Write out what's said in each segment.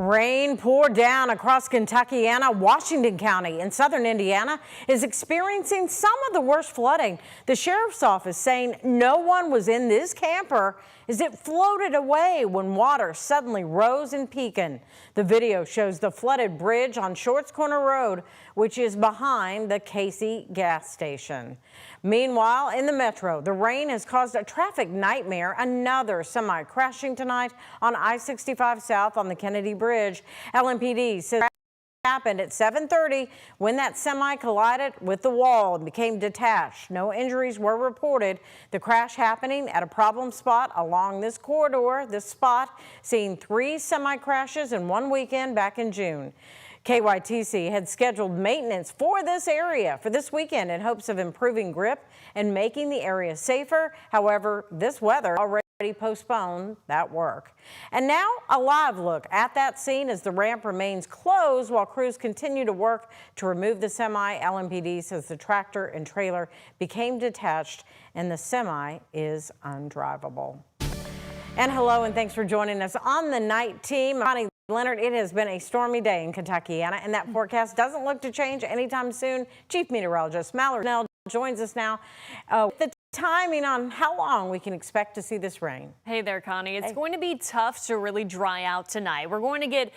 Rain poured down across Kentucky. Washington County in southern Indiana is experiencing some of the worst flooding. The sheriff's office saying no one was in this camper as it floated away when water suddenly rose in Pekin. The video shows the flooded bridge on Shorts Corner Road, which is behind the Casey gas station. Meanwhile, in the metro, the rain has caused a traffic nightmare. Another semi crashing tonight on I-65 South on the Kennedy Bridge. LMPD says it happened at 7:30 when that semi collided with the wall and became detached. No injuries were reported. The crash happening at a problem spot along this corridor. This spot seeing 3 semi crashes in one weekend back in June. KYTC had scheduled maintenance for this area for this weekend in hopes of improving grip and making the area safer. However, this weather already postponed that work. And now a live look at that scene as the ramp remains closed while crews continue to work to remove the semi. LMPD says the tractor and trailer became detached and the semi is undrivable. And hello and thanks for joining us on the night team. Leonard, it has been a stormy day in Kentucky, and that forecast doesn't look to change anytime soon. Chief Meteorologist Mallory joins us now with the timing on how long we can expect to see this rain. Hey there, Connie. It's going to be tough to really dry out tonight. We're going to get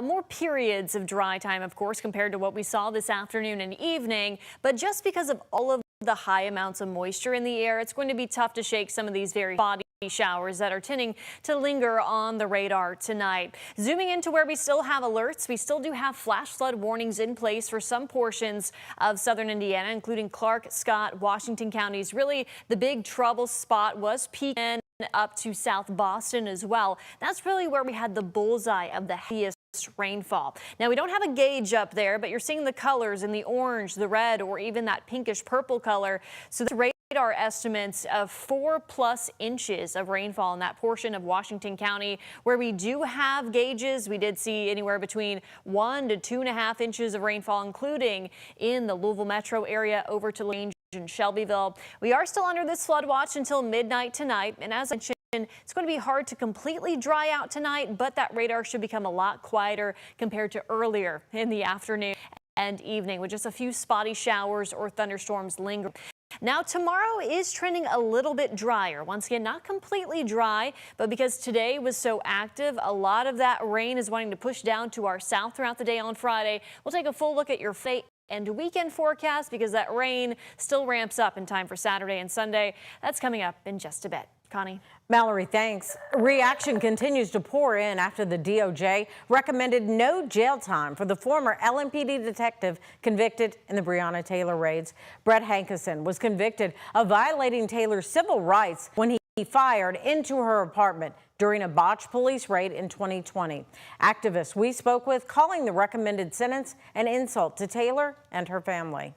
more periods of dry time, of course, compared to what we saw this afternoon and evening. But just because of all of the high amounts of moisture in the air, it's going to be tough to shake some of these very spotty showers that are tending to linger on the radar tonight. Zooming into where we still have alerts, we still do have flash flood warnings in place for some portions of southern Indiana, including Clark, Scott, Washington counties. Really, the big trouble spot was Pekin up to South Boston as well. That's really where we had the bullseye of the heaviest rainfall. Now, we don't have a gauge up there, but you're seeing the colors in the orange, the red, or even that pinkish purple color. So the radar estimates of 4+ inches of rainfall in that portion of Washington County where we do have gauges. We did see anywhere between 1 to 2.5 inches of rainfall, including in the Louisville metro area over to Range in Shelbyville. We are still under this flood watch until midnight tonight, and as I mentioned, it's going to be hard to completely dry out tonight, but that radar should become a lot quieter compared to earlier in the afternoon and evening with just a few spotty showers or thunderstorms lingering. Now, tomorrow is trending a little bit drier. Once again, not completely dry, but because today was so active, a lot of that rain is wanting to push down to our south throughout the day on Friday. We'll take a full look at your fate and weekend forecast because that rain still ramps up in time for Saturday and Sunday. That's coming up in just a bit. Connie. Mallory, thanks. Reaction continues to pour in after the DOJ recommended no jail time for the former LMPD detective convicted in the Breonna Taylor raids. Brett Hankison was convicted of violating Taylor's civil rights when he fired into her apartment during a botched police raid in 2020. Activists we spoke with calling the recommended sentence an insult to Taylor and her family.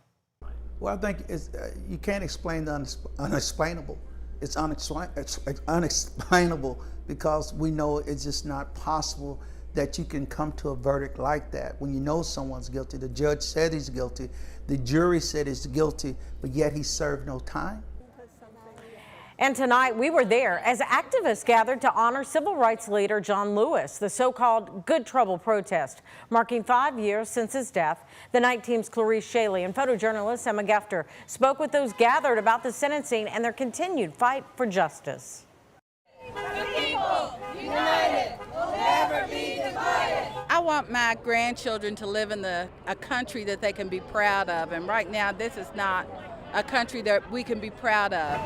Well, I think you can't explain the unexplainable. It's unexplainable because we know it's just not possible that you can come to a verdict like that when you know someone's guilty. The judge said he's guilty, the jury said he's guilty, but yet he served no time. And tonight we were there as activists gathered to honor civil rights leader John Lewis, the so-called Good Trouble protest, marking 5 years since his death. The night team's Clarice Shaley and photojournalist Emma Gefter spoke with those gathered about the sentencing and their continued fight for justice. The people, united, will never be divided. I want my grandchildren to live in a country that they can be proud of, and right now this is not a country that we can be proud of.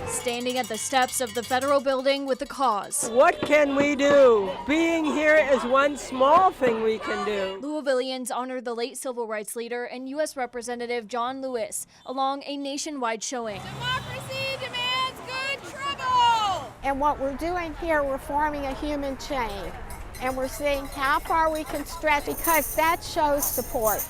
Standing at the steps of the federal building with the cause. What can we do? Being here is one small thing we can do. Louisvillians honored the late civil rights leader and U.S. Representative John Lewis along a nationwide showing. Democracy demands good trouble. And what we're doing here, we're forming a human chain. And we're seeing how far we can stretch because that shows support.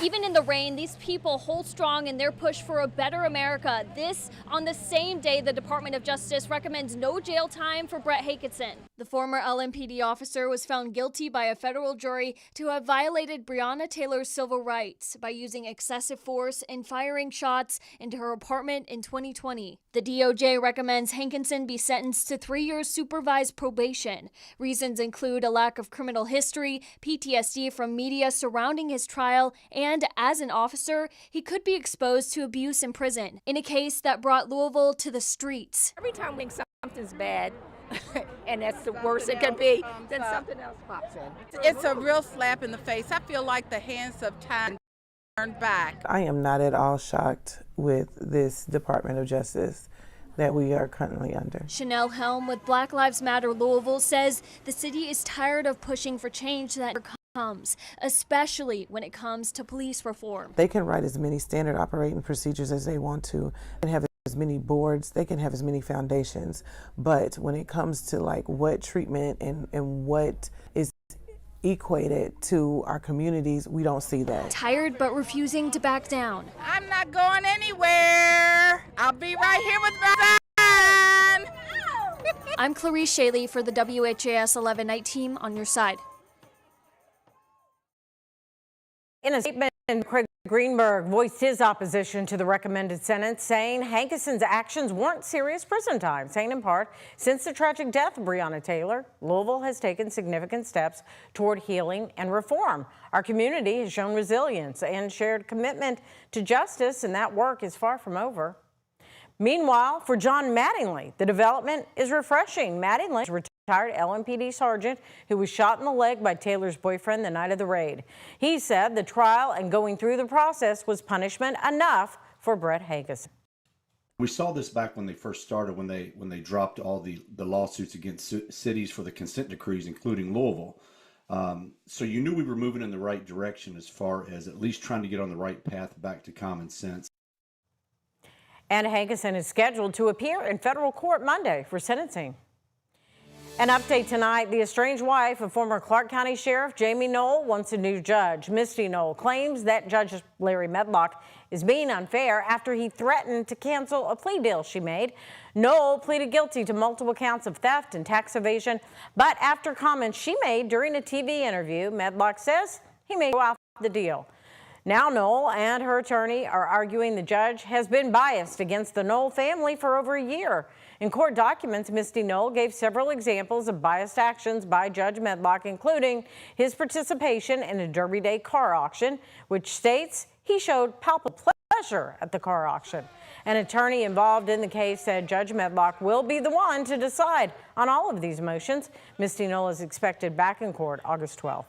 Even in the rain, these people hold strong in their push for a better America. This on the same day the Department of Justice recommends no jail time for Brett Hankison. The former LMPD officer was found guilty by a federal jury to have violated Breonna Taylor's civil rights by using excessive force and firing shots into her apartment in 2020. The DOJ recommends Hankinson be sentenced to 3 years supervised probation. Reasons include a lack of criminal history, PTSD from media surrounding his trial, and as an officer, he could be exposed to abuse in prison, in a case that brought Louisville to the streets. Every time we think something's bad, and that's the worst it can be, then something else pops in. It's a real slap in the face. I feel like the hands of time turned back. I am not at all shocked with this Department of Justice that we are currently under. Chanel Helm with Black Lives Matter Louisville says the city is tired of pushing for change that comes, especially when it comes to police reform. They can write as many standard operating procedures as they want to and have as many boards, they can have as many foundations, but when it comes to like what treatment and what is equated to our communities, we don't see that. Tired but refusing to back down. I'm not going anywhere. I'll be right here with my son. I'm Clarice Shaley for the WHAS11 night team on your side. In a statement, Craig Greenberg voiced his opposition to the recommended sentence, saying Hankison's actions weren't serious prison time, saying in part, since the tragic death of Breonna Taylor, Louisville has taken significant steps toward healing and reform. Our community has shown resilience and shared commitment to justice, and that work is far from over. Meanwhile, for John Mattingly, the development is refreshing. Mattingly is a retired LMPD sergeant who was shot in the leg by Taylor's boyfriend the night of the raid. He said the trial and going through the process was punishment enough for Brett Hankison. We saw this back when they first started, when they dropped all the lawsuits against cities for the consent decrees, including Louisville. So you knew we were moving in the right direction as far as at least trying to get on the right path back to common sense. And Hankison is scheduled to appear in federal court Monday for sentencing. An update tonight, the estranged wife of former Clark County Sheriff Jamie Knoll wants a new judge. Misty Knoll claims that Judge Larry Medlock is being unfair after he threatened to cancel a plea deal she made. Knoll pleaded guilty to multiple counts of theft and tax evasion, but after comments she made during a TV interview, Medlock says he may go out the deal. Now Knoll and her attorney are arguing the judge has been biased against the Knoll family for over a year. In court documents, Misty Knoll gave several examples of biased actions by Judge Medlock, including his participation in a Derby Day car auction, which states he showed palpable pleasure at the car auction. An attorney involved in the case said Judge Medlock will be the one to decide on all of these motions. Misty Knoll is expected back in court August 12th.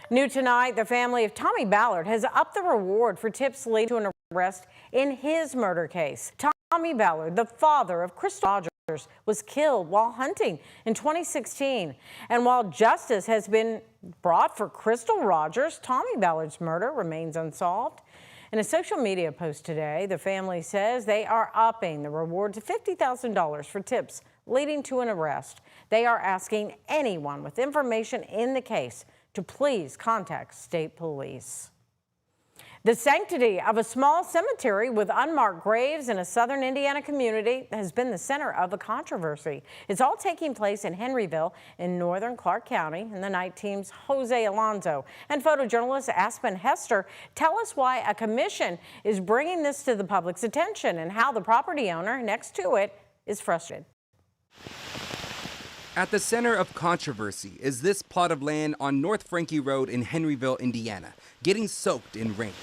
New tonight, the family of Tommy Ballard has upped the reward for tips leading to an arrest in his murder case. Tommy Ballard, the father of Crystal Rogers, was killed while hunting in 2016. And while justice has been brought for Crystal Rogers, Tommy Ballard's murder remains unsolved. In a social media post today, the family says they are upping the reward to $50,000 for tips leading to an arrest. They are asking anyone with information in the case to please contact state police. The sanctity of a small cemetery with unmarked graves in a southern Indiana community has been the center of a controversy. It's all taking place in Henryville in northern Clark County, and the night team's Jose Alonso and photojournalist Aspen Hester tell us why a commission is bringing this to the public's attention and how the property owner next to it is frustrated. At the center of controversy is this plot of land on North Frankie Road in Henryville, Indiana, getting soaked in rain.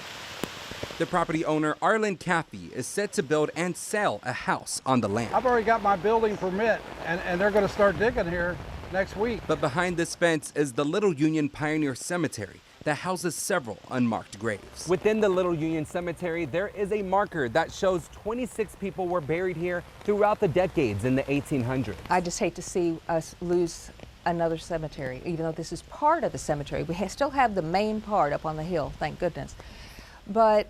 The property owner, Arlen Caffey, is set to build and sell a house on the land. I've already got my building permit, and they're going to start digging here next week. But behind this fence is the Little Union Pioneer Cemetery that houses several unmarked graves. Within the Little Union Cemetery, there is a marker that shows 26 people were buried here throughout the decades in the 1800s. I just hate to see us lose another cemetery, even though this is part of the cemetery. We still have the main part up on the hill, thank goodness. But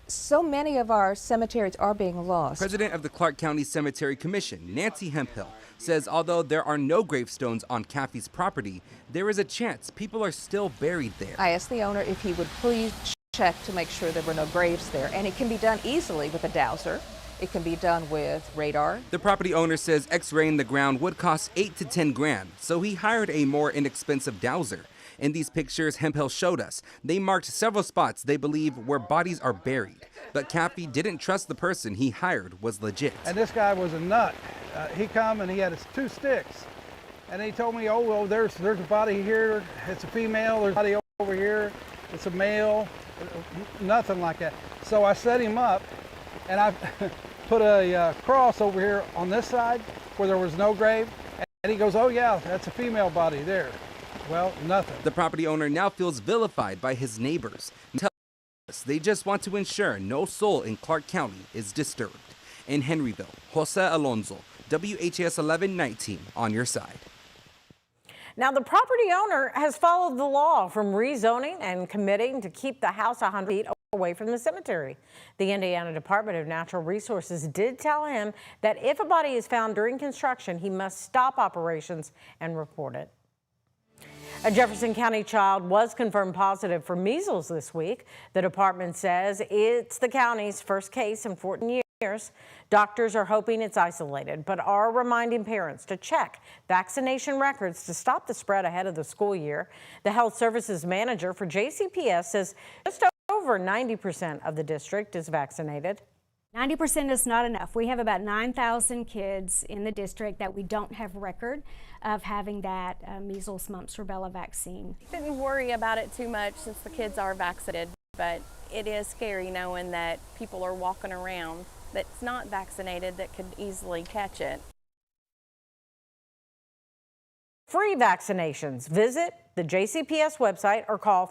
so many of our cemeteries are being lost. President of the Clark County Cemetery Commission, Nancy Hemphill, says although there are no gravestones on Caffey's property, there is a chance people are still buried there. I asked the owner if he would please check to make sure there were no graves there, and it can be done easily with a dowser. It can be done with radar. The property owner says x-raying the ground would cost 8 to 10 grand, so he hired a more inexpensive dowser. In these pictures Hemphill showed us, they marked several spots they believe where bodies are buried. But Caffey didn't trust the person he hired was legit. And this guy was a nut. He come and he had 2 sticks. And he told me, oh, well, there's a body here. It's a female. There's a body over here. It's a male. Nothing like that. So I set him up and I put a cross over here on this side where there was no grave. And he goes, oh, yeah, that's a female body there. Well, nothing. The property owner now feels vilified by his neighbors. They just want to ensure no soul in Clark County is disturbed. In Henryville, Jose Alonso, WHAS 1119 on your side. Now, the property owner has followed the law from rezoning and committing to keep the house 100 feet away from the cemetery. The Indiana Department of Natural Resources did tell him that if a body is found during construction, he must stop operations and report it. A Jefferson County child was confirmed positive for measles this week. The department says it's the county's first case in 14 years. Doctors are hoping it's isolated, but are reminding parents to check vaccination records to stop the spread ahead of the school year. The health services manager for JCPS says just over 90% of the district is vaccinated. 90% is not enough. We have about 9,000 kids in the district that we don't have record of having that measles, mumps, rubella vaccine. Didn't worry about it too much since the kids are vaccinated, but it is scary knowing that people are walking around that's not vaccinated that could easily catch it. Free vaccinations. Visit the JCPS website or call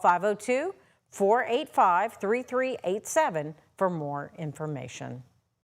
502-485-3387 for more information.